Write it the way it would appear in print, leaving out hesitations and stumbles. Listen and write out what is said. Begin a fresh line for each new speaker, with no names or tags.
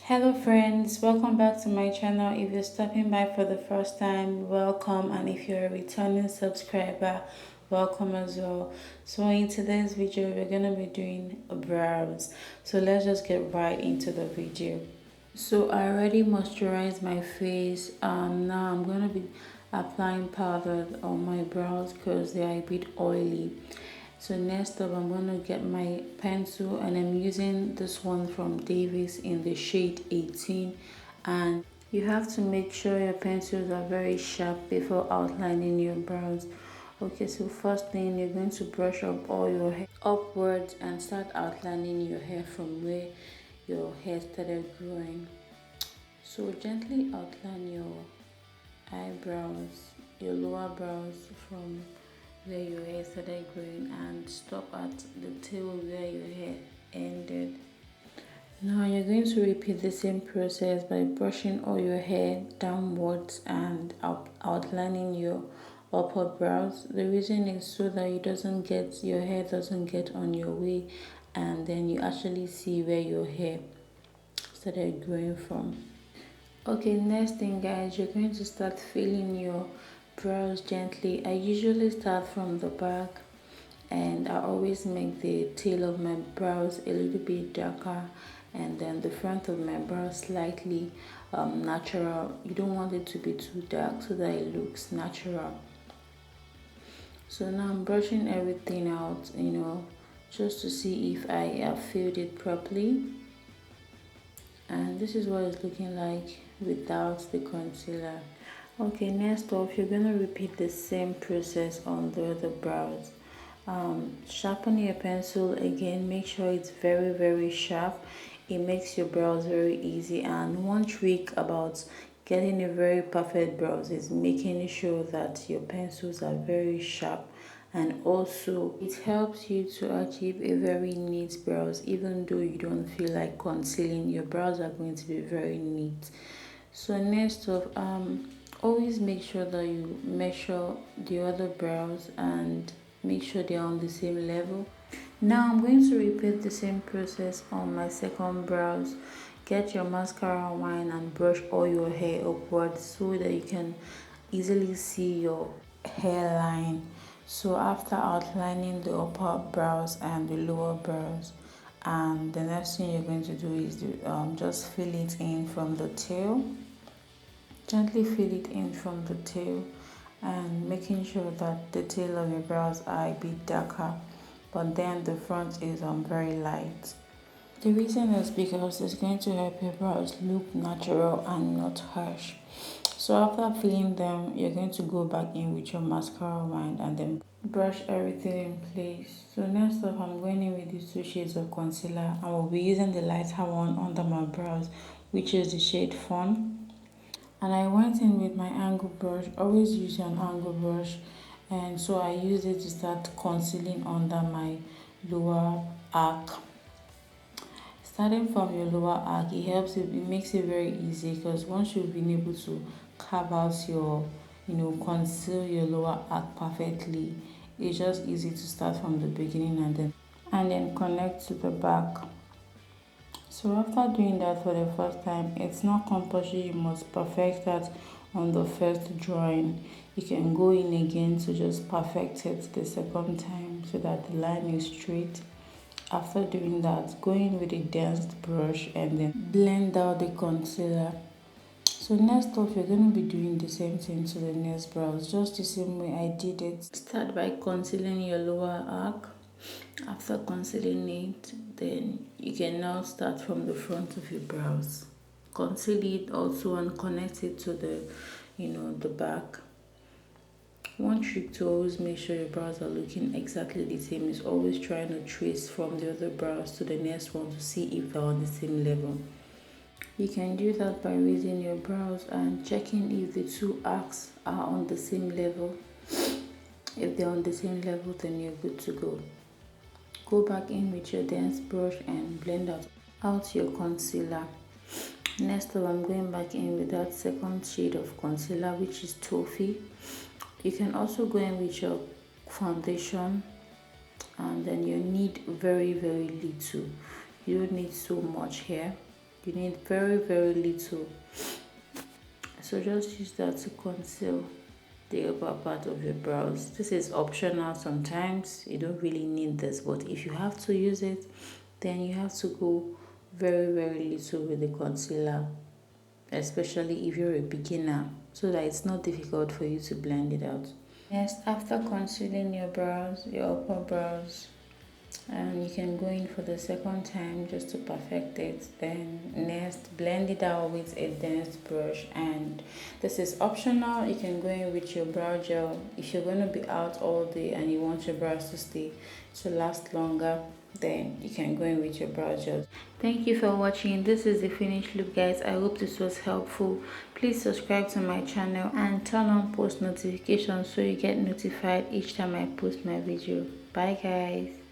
Hello friends, welcome back to my channel. If you're stopping by for the first time, welcome, and if you're a returning subscriber, welcome as well. So in today's video we're going to be doing brows, so let's just get right into the video. So I already moisturized my face, and now I'm going to be applying powder on my brows because they are a bit oily. So next up, I'm going to get my pencil, and I'm using this one from Davis in the shade 18. And you have to make sure your pencils are very sharp before outlining your brows. Okay, so first thing, you're going to brush up all your hair upwards and start outlining your hair from where your hair started growing. So gently outline your eyebrows, your lower brows from where your hair started growing, and stop at the tail where your hair ended. Now you're going to repeat the same process by brushing all your hair downwards and outlining your upper brows. The reason is so that your hair doesn't get on your way, and then you actually see where your hair started growing from. Okay, next thing guys, you're going to start filling your brows gently. I usually start from the back, and I always make the tail of my brows a little bit darker, and then the front of my brows slightly natural. You don't want it to be too dark so that it looks natural. So now I'm brushing everything out, just to see if I have filled it properly. And this is what it's looking like without the concealer. Okay, next off, you're gonna repeat the same process on the other brows. Sharpen your pencil again, make sure it's very sharp. It makes your brows very easy. And one trick about getting a very perfect brows is making sure that your pencils are very sharp, and also it helps you to achieve a very neat brows. Even though you don't feel like concealing, your brows are going to be very neat. So next up, always make sure that you measure the other brows and make sure they are on the same level. Now I'm going to repeat the same process on my second brows. Get your mascara wine and brush all your hair upwards so that you can easily see your hairline. So after outlining the upper brows and the lower brows, the next thing you're going to do is just fill it in from the tail. Gently fill it in from the tail, and making sure that the tail of your brows are a bit darker, but then the front is very light. The reason is because it's going to help your brows look natural and not harsh. So after filling them, you're going to go back in with your mascara wand and then brush everything in place. So next up, I'm going in with these two shades of concealer. I will be using the lighter one under my brows, which is the shade Fawn. And I went in with my angle brush. Always use an angle brush, and so I used it to start concealing under my lower arc. Starting from your lower arc, it makes it very easy, because once you've been able to carve out conceal your lower arc perfectly, it's just easy to start from the beginning and then connect to the back. So after doing that for the first time, it's not compulsory you must perfect that on the first drawing. You can go in again to just perfect it the second time so that the line is straight. After doing that, go in with a dense brush and then blend out the concealer. So next off, you're going to be doing the same thing to the next brows, just the same way I did it. Start by concealing your lower arc. After concealing it, then you can now start from the front of your brows. Conceal it also and connect it to the back. One trick to always make sure your brows are looking exactly the same is always trying to trace from the other brows to the next one to see if they're on the same level. You can do that by raising your brows and checking if the two arcs are on the same level. If they're on the same level, then you're good to go. Go back in with your dense brush and blend out your concealer. Next up, I'm going back in with that second shade of concealer, which is Toffee. You can also go in with your foundation, and then you need very little. You don't need so much here. You need very, very little. So just use that to conceal the upper part of your brows. This is optional sometimes. You don't really need this, but if you have to use it, then you have to go very, very little with the concealer, especially if you're a beginner, so that it's not difficult for you to blend it out. Next, after concealing your brows, your upper brows, and you can go in for the second time just to perfect it. Then next, blend it out with a dense brush, and this is optional. You can go in with your brow gel if you're going to be out all day and you want your brows to last longer. Then you can go in with your brow gel. Thank you for watching. This is the finished look, guys. I hope this was helpful. Please subscribe to my channel and turn on post notifications so you get notified each time I post my video. Bye, guys.